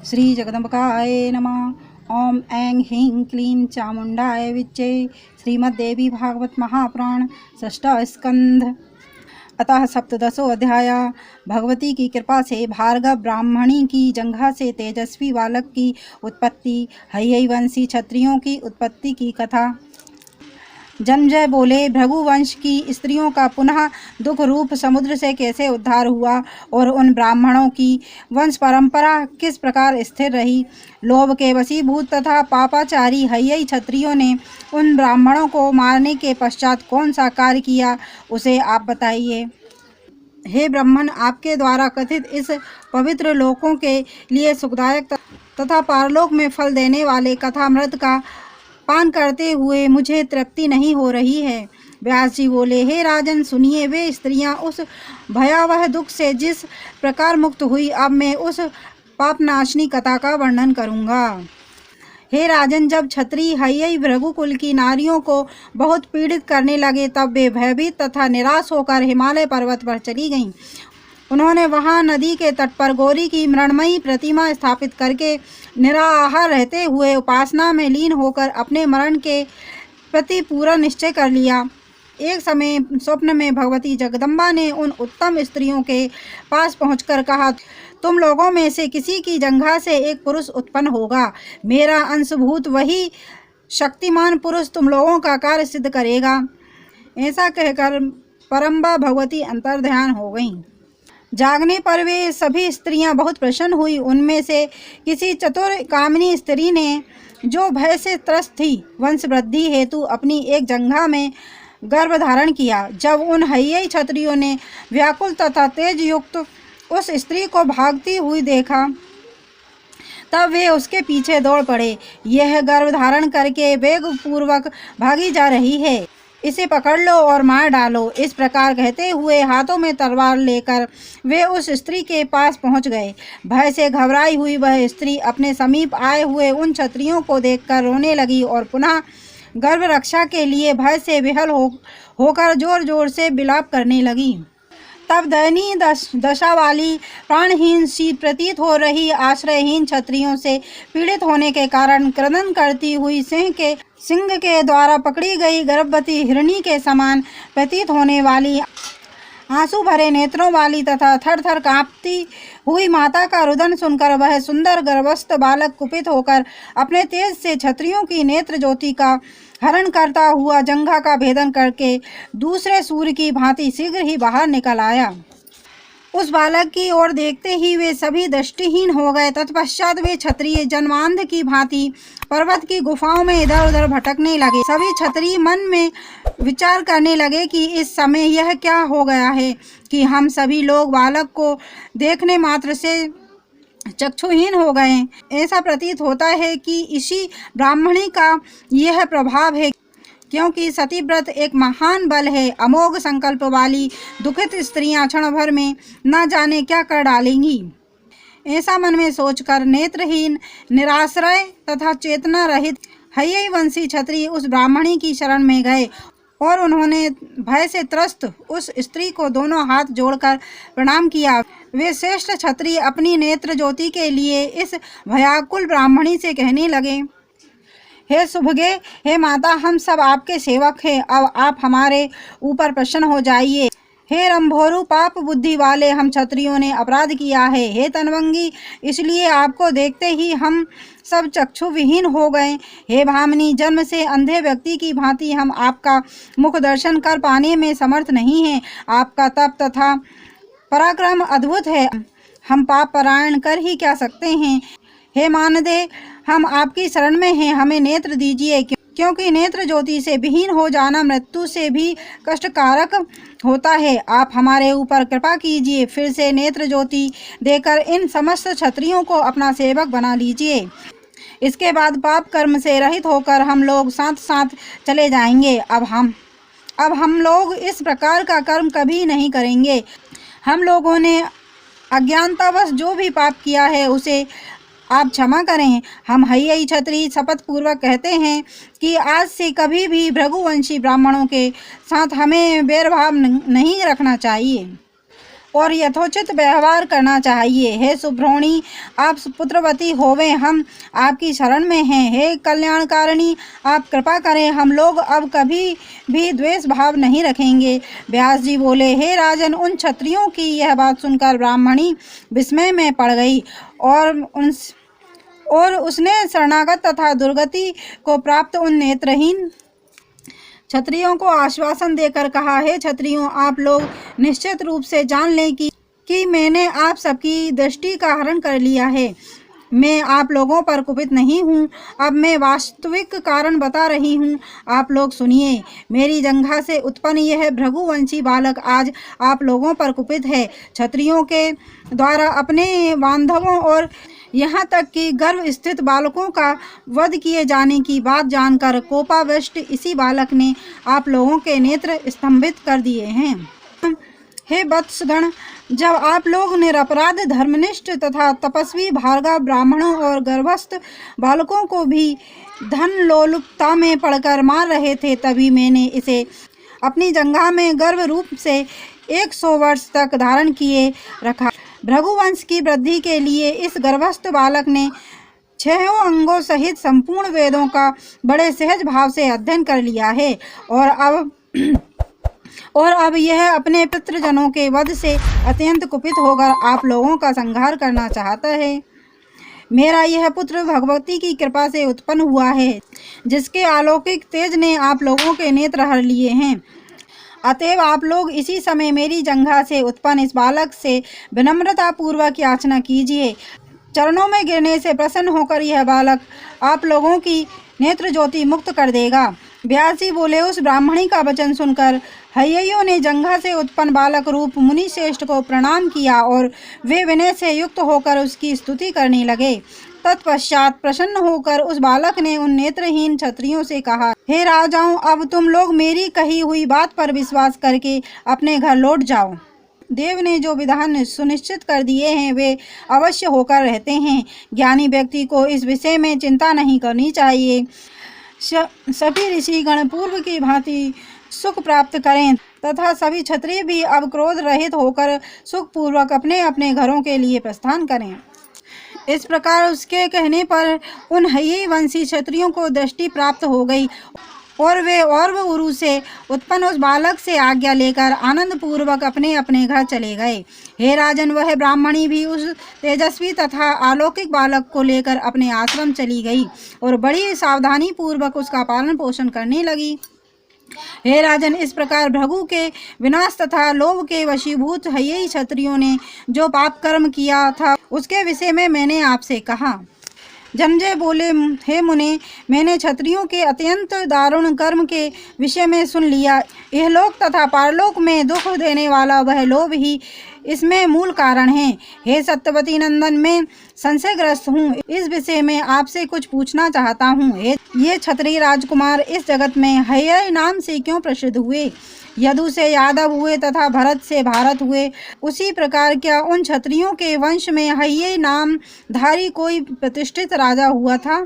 श्री जगदम्बिकाय नमः। ओम ऐं ह्रीं क्लीं चामुण्डाय विच्चे। श्रीमद्देवी भागवत महापुराण षष्ठः स्कंध। अतः सप्तदशो अध्याय। भगवती की कृपा से भार्गव ब्राह्मणी की जंघा से तेजस्वी बालक की उत्पत्ति। हैयवंशी क्षत्रियों की उत्पत्ति की कथा। जन्मजय बोले, भृगुवंश की स्त्रियों का पुनः दुख रूप समुद्र से कैसे उद्धार हुआ और उन ब्राह्मणों की वंश परंपरा किस प्रकार स्थिर रही। लोभ के वशीभूत तथा पापाचारी हैयई क्षत्रियों ने उन ब्राह्मणों को मारने के पश्चात कौन सा कार्य किया, उसे आप बताइए। हे ब्राह्मण, आपके द्वारा कथित इस पवित्र लोकों के लिए सुखदायक तथा पारलोक में फल देने वाले कथामृत का पान करते हुए मुझे तृप्ति नहीं हो रही है। व्यास जी बोले, हे राजन, सुनिए। वे स्त्रियां उस भयावह दुख से जिस प्रकार मुक्त हुई, अब मैं उस पापनाशनी कथा का वर्णन करूंगा। हे राजन, जब क्षत्रिय हैयई भृगुकुल की नारियों को बहुत पीड़ित करने लगे, तब वे भयभीत तथा निराश होकर हिमालय पर्वत पर चली गईं। उन्होंने वहां नदी के तट पर गौरी की मृण्मयी प्रतिमा स्थापित करके निराहार रहते हुए उपासना में लीन होकर अपने मरण के प्रति पूरा निश्चय कर लिया। एक समय स्वप्न में भगवती जगदम्बा ने उन उत्तम स्त्रियों के पास पहुंचकर कहा, तुम लोगों में से किसी की जंघा से एक पुरुष उत्पन्न होगा। मेरा अंशभूत वही शक्तिमान पुरुष तुम लोगों का कार्य सिद्ध करेगा। ऐसा कहकर परम्बा भगवती अंतर्ध्यान हो गईं। जागने पर वे सभी स्त्रियां बहुत प्रसन्न हुई। उनमें से किसी चतुर कामिनी स्त्री ने, जो भय से त्रस्त थी, वंश वृद्धि हेतु अपनी एक जंघा में गर्भ धारण किया। जब उन हैयई क्षत्रियों ने व्याकुल तथा तेज युक्त उस स्त्री को भागती हुई देखा, तब वे उसके पीछे दौड़ पड़े। यह गर्भ धारण करके वेग पूर्वक भागी जा रही है, इसे पकड़ लो और मार डालो। इस प्रकार कहते हुए हाथों में तलवार लेकर वे उस स्त्री के पास पहुंच गए। भय से घबराई हुई वह स्त्री अपने समीप आए हुए उन क्षत्रियों को देखकर रोने लगी और पुनः गर्भ रक्षा के लिए भय से विहल होकर जोर जोर से विलाप करने लगी। तब दयनीय दशा वाली प्राणहीन सी प्रतीत हो रही आश्रयहीन क्षत्रियों से पीड़ित होने के कारण क्रंदन करती हुई सिंह के द्वारा पकड़ी गई गर्भवती हिरणी के समान प्रतीत होने वाली आंसू भरे नेत्रों वाली तथा थर थर कांपती हुई माता का रुदन सुनकर वह सुंदर गर्भस्थ बालक कुपित होकर अपने तेज से क्षत्रियों की नेत्र ज्योति का हरण करता हुआ जंघा का भेदन करके दूसरे सूर्य की भांति शीघ्र ही बाहर निकल आया। उस बालक की ओर देखते ही वे सभी दृष्टिहीन हो गए। तत्पश्चात वे क्षत्रिय जन्मांध की भांति पर्वत की गुफाओं में इधर उधर भटकने लगे। सभी क्षत्रिय मन में विचार करने लगे कि इस समय यह क्या हो गया है कि हम सभी लोग बालक को देखने मात्र से चक्षुहीन हो गए। ऐसा प्रतीत होता है कि इसी ब्राह्मणी का यह प्रभाव है, क्योंकि सतीव्रत एक महान बल है। अमोघ संकल्प वाली दुखित स्त्रियां क्षण भर में न जाने क्या कर डालेंगी। ऐसा मन में सोचकर नेत्रहीन, निराश्रय तथा चेतना रहित हैयई वंशी क्षत्रिय उस ब्राह्मणी की शरण में गए और उन्होंने भय से त्रस्त उस स्त्री को दोनों हाथ जोड़कर प्रणाम किया। वे श्रेष्ठ क्षत्रिय अपनी नेत्र ज्योति के लिए इस भयाकुल ब्राह्मणी से कहने लगे, हे सुभगे, हे माता, हम सब आपके सेवक हैं। अब आप हमारे ऊपर प्रसन्न हो जाइए। हे रंभोरु, पाप बुद्धि वाले हम क्षत्रियों ने अपराध किया है। हे तनवंगी, इसलिए आपको देखते ही हम सब चक्षु विहीन हो गए। हे भामिनी, जन्म से अंधे व्यक्ति की भांति हम आपका मुख दर्शन कर पाने में समर्थ नहीं हैं। आपका तप तथा पराक्रम अद्भुत है, हम पाप परायण कर ही क्या सकते हैं। हे मानदे, हम आपकी शरण में हैं, हमें नेत्र दीजिए, क्योंकि नेत्र ज्योति से विहीन हो जाना मृत्यु से भी कष्टकारक होता है। आप हमारे ऊपर कृपा कीजिए, फिर से नेत्र ज्योति देकर इन समस्त क्षत्रियों को अपना सेवक बना लीजिए। इसके बाद पाप कर्म से रहित होकर हम लोग साथ साथ चले जाएंगे। अब हम लोग इस प्रकार का कर्म कभी नहीं करेंगे। हम लोगों ने अज्ञानतावश जो भी पाप किया है उसे आप क्षमा करें। हम हैयई क्षत्रिय शपथ पूर्वक कहते हैं कि आज से कभी भी भृगुवंशी ब्राह्मणों के साथ हमें बैरभाव नहीं रखना चाहिए। और यथोचित व्यवहार करना चाहिए। हे सुब्रह्मणी, आप पुत्रवती होवे, हम आपकी शरण में हैं। हे कल्याणकारिणी, आप कृपा करें, हम लोग अब कभी भी द्वेष भाव नहीं रखेंगे। व्यास जी बोले, हे राजन, उन क्षत्रियों की यह बात सुनकर ब्राह्मणी विस्मय में पड़ गई और उसने शरणागत तथा दुर्गति को प्राप्त उन नेत्रहीन क्षत्रियों को आश्वासन देकर कहा, हे क्षत्रियों, आप लोग निश्चित रूप से जान लें कि मैंने आप सबकी दृष्टि का हरण कर लिया है। मैं आप लोगों पर कुपित नहीं हूँ। अब मैं वास्तविक कारण बता रही हूँ, आप लोग सुनिए। मेरी जंघा से उत्पन्न यह भृगुवंशी बालक आज आप लोगों पर कुपित है। क्षत्रियों के द्वारा अपने बांधवों और यहाँ तक कि गर्भ स्थित बालकों का वध किए जाने की बात जानकर कोपाविष्ट इसी बालक ने आप लोगों के नेत्र स्तंभित कर दिए हैं। हे वत्सगण, जब आप लोग निरपराध धर्मनिष्ठ तथा तपस्वी भार्गव ब्राह्मणों और गर्भस्थ बालकों को भी धन लोलुपता में पड़कर मार रहे थे, तभी मैंने इसे अपनी जंघा में गर्भ रूप से 100 वर्ष तक धारण किए रखा। भृगुवंश की वृद्धि के लिए इस गर्भस्थ बालक ने 6 अंगों सहित संपूर्ण वेदों का बड़े सहज भाव से अध्ययन कर लिया है और अब यह अपने पितृजनों के वध से अत्यंत कुपित होकर आप लोगों का संहार करना चाहता है। मेरा यह पुत्र भगवती की कृपा से उत्पन्न हुआ है, जिसके अलौकिक तेज ने आप लोगों के नेत्र हर लिए हैं। अतएव आप लोग इसी समय मेरी जंघा से उत्पन्न इस बालक से विनम्रता पूर्वक याचना कीजिए। चरणों में गिरने से प्रसन्न होकर यह बालक आप लोगों की नेत्र ज्योति मुक्त कर देगा। व्यास जी बोले, उस ब्राह्मणी का वचन सुनकर हय्यियों ने जंघा से उत्पन्न बालक रूप मुनि श्रेष्ठ को प्रणाम किया और वे विनय से युक्त होकर उसकी स्तुति करने लगे। तत्पश्चात प्रसन्न होकर उस बालक ने उन नेत्रहीन क्षत्रियों से कहा, हे राजाओं, अब तुम लोग मेरी कही हुई बात पर विश्वास करके अपने घर लौट जाओ। देव ने जो विधान सुनिश्चित कर दिए हैं वे अवश्य होकर रहते हैं। ज्ञानी व्यक्ति को इस विषय में चिंता नहीं करनी चाहिए। सभी ऋषिगण पूर्व की भांति सुख प्राप्त करें तथा सभी क्षत्रिय भी अब क्रोध रहित होकर सुखपूर्वक अपने अपने घरों के लिए प्रस्थान करें। इस प्रकार उसके कहने पर उन हय्यी वंशी क्षत्रियों को दृष्टि प्राप्त हो गई और वे और्व उरु से उत्पन्न उस बालक से आज्ञा लेकर आनंद पूर्वक अपने अपने घर चले गए। हे राजन, वह ब्राह्मणी भी उस तेजस्वी तथा अलौकिक बालक को लेकर अपने आश्रम चली गई और बड़ी सावधानी पूर्वक उसका पालन पोषण करने लगी। हे राजन, इस प्रकार भृगु के विनाश तथा लोभ के वशीभूत हय्यी क्षत्रियों ने जो पाप कर्म किया था उसके विषय में मैंने आपसे कहा। जमजे बोले, हे मुने, मैंने क्षत्रियों के अत्यंत दारुण कर्म के विषय में सुन लिया। इहलोक तथा पारलोक में दुख देने वाला वह लोभ ही इसमें मूल कारण है। हे सत्यवती नंदन, मैं संशयग्रस्त हूँ। इस विषय में आपसे कुछ पूछना चाहता हूँ। ये क्षत्रिय राजकुमार इस जगत में हय्य नाम से क्यों प्रसिद्ध हुए? यदु से यादव हुए तथा भरत से भारत हुए, उसी प्रकार क्या उन क्षत्रियों के वंश में हय्य नाम धारी कोई प्रतिष्ठित राजा हुआ था?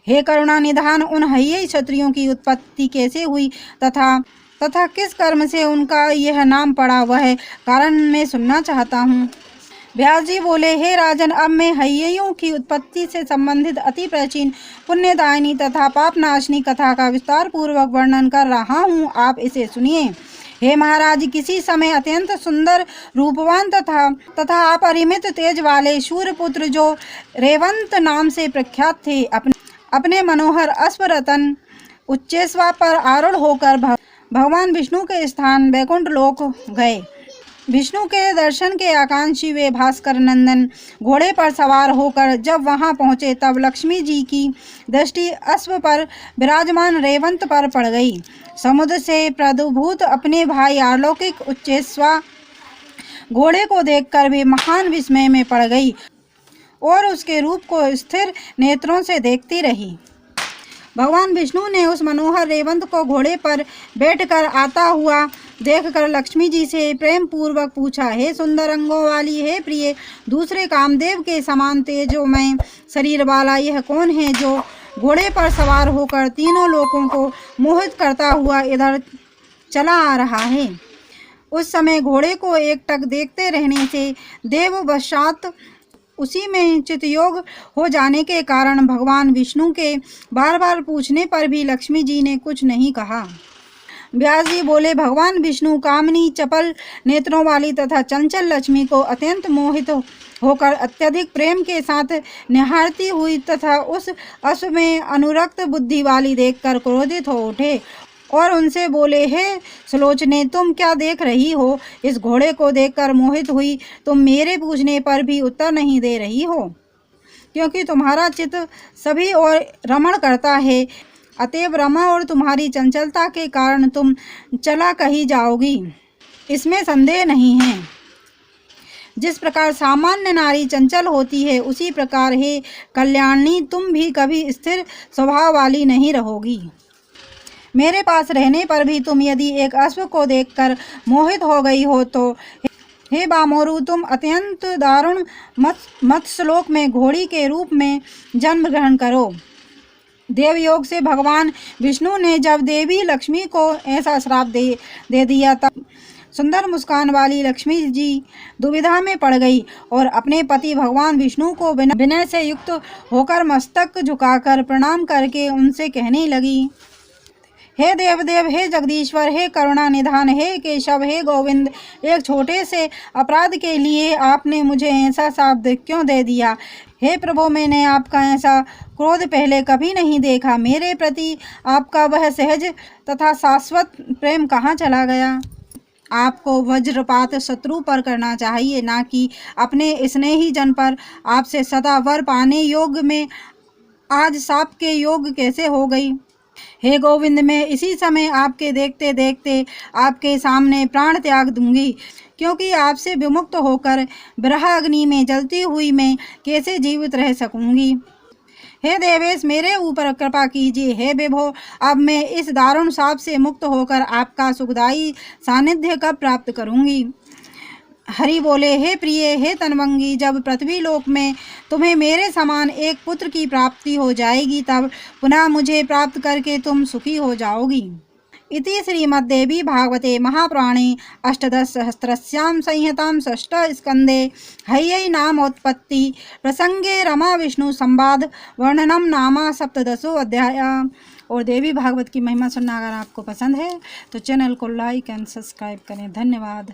हे करुणा निधान, उन हय्य क्षत्रियों की उत्पत्ति कैसे हुई तथा किस कर्म से उनका यह नाम पड़ा, वह कारण मैं सुनना चाहता हूँ। व्यास जी बोले, हे राजन, अब मैं हय्यियों की उत्पत्ति से संबंधित अति प्राचीन पुण्यदायिनी तथा पापनाशनी कथा का विस्तार पूर्वक वर्णन कर रहा हूँ, आप इसे सुनिए। हे महाराज, किसी समय अत्यंत सुंदर रूपवान तथा अपरिमित तेज वाले सूर्यपुत्र जो रेवंत नाम से प्रख्यात थे, अपने मनोहर अश्वरतन उच्चेश्वा पर आरूढ़ होकर भगवान विष्णु के स्थान वैकुंठ लोक गए। विष्णु के दर्शन के आकांक्षी वे भास्कर नंदन घोड़े पर सवार होकर जब वहां पहुंचे, तब लक्ष्मी जी की दृष्टि अश्व पर विराजमान रेवंत पर पड़ गई। समुद्र से प्रदुभूत अपने भाई अलौकिक उच्चेश्वा घोड़े को देखकर वे महान विस्मय में पड़ गई और उसके रूप को स्थिर नेत्रों से देखती रही। भगवान विष्णु ने उस मनोहर रेवंत को घोड़े पर बैठकर आता हुआ देखकर लक्ष्मी जी से प्रेम पूर्वक पूछा, हे सुंदर अंगों वाली, हे प्रिय, दूसरे कामदेव के समान तेजोमय शरीर वाला यह कौन है जो घोड़े पर सवार होकर तीनों लोकों को मोहित करता हुआ इधर चला आ रहा है? उस समय घोड़े को एकटक देखते रहने से देववशात उसी में चितयोग हो जाने के कारण भगवान विष्णु के बार बार पूछने पर भी लक्ष्मी जी ने कुछ नहीं कहा। व्यास जी बोले, भगवान विष्णु कामनी, चपल नेत्रों वाली तथा चंचल लक्ष्मी को अत्यंत मोहित होकर अत्यधिक प्रेम के साथ निहारती हुई तथा उस अश्व में अनुरक्त बुद्धि वाली देखकर क्रोधित हो उठे और उनसे बोले, हे सुलोचने, तुम क्या देख रही हो? इस घोड़े को देखकर मोहित हुई तुम मेरे पूछने पर भी उत्तर नहीं दे रही हो, क्योंकि तुम्हारा चित्त सभी ओर रमण करता है। अतएव रमा और तुम्हारी चंचलता के कारण तुम चला कहीं जाओगी, इसमें संदेह नहीं है। जिस प्रकार सामान्य नारी चंचल होती है, उसी प्रकार हे कल्याणी, तुम भी कभी स्थिर स्वभाव वाली नहीं रहोगी। मेरे पास रहने पर भी तुम यदि एक अश्व को देखकर मोहित हो गई हो तो हे बामोरु, तुम अत्यंत दारुण मत्स्यलोक में घोड़ी के रूप में जन्म ग्रहण करो। देवयोग से भगवान विष्णु ने जब देवी लक्ष्मी को ऐसा श्राप दे दिया, तब सुंदर मुस्कान वाली लक्ष्मी जी दुविधा में पड़ गई और अपने पति भगवान विष्णु को विनय से युक्त होकर मस्तक झुकाकर प्रणाम करके उनसे कहने लगी, हे देवदेव, हे जगदीश्वर, हे करुणा निधान, हे केशव, हे गोविंद, एक छोटे से अपराध के लिए आपने मुझे ऐसा शाप क्यों दे दिया? हे प्रभु, मैंने आपका ऐसा क्रोध पहले कभी नहीं देखा। मेरे प्रति आपका वह सहज तथा शाश्वत प्रेम कहाँ चला गया? आपको वज्रपात शत्रु पर करना चाहिए, ना कि अपने स्नेही जन पर। आपसे सदा वर पाने योग में आज शाप के योग कैसे हो गई? हे गोविंद, मैं इसी समय आपके देखते देखते आपके सामने प्राण त्याग दूंगी, क्योंकि आपसे विमुक्त होकर विरह अग्नि में जलती हुई मैं कैसे जीवित रह सकूंगी। हे देवेश, मेरे ऊपर कृपा कीजिए। हे विभो, अब मैं इस दारुण शाप से मुक्त होकर आपका सुखदायी सानिध्य कब प्राप्त करूंगी? हरि बोले, हे प्रिय, हे तनवंगी, जब पृथ्वी लोक में तुम्हें मेरे समान एक पुत्र की प्राप्ति हो जाएगी, तब पुनः मुझे प्राप्त करके तुम सुखी हो जाओगी। इति श्रीमद्देवी भागवते महापुराणे अष्टादशसहस्रस्यां संहितां षष्ठ स्कंदे हय्यै नामोत्पत्ति प्रसंगे रमा विष्णु संवाद वर्णनम नामा सप्तदशो अध्याय। और देवी भागवत की महिमा सुनना अगर आपको पसंद है तो चैनल को लाइक एंड सब्सक्राइब करें। धन्यवाद।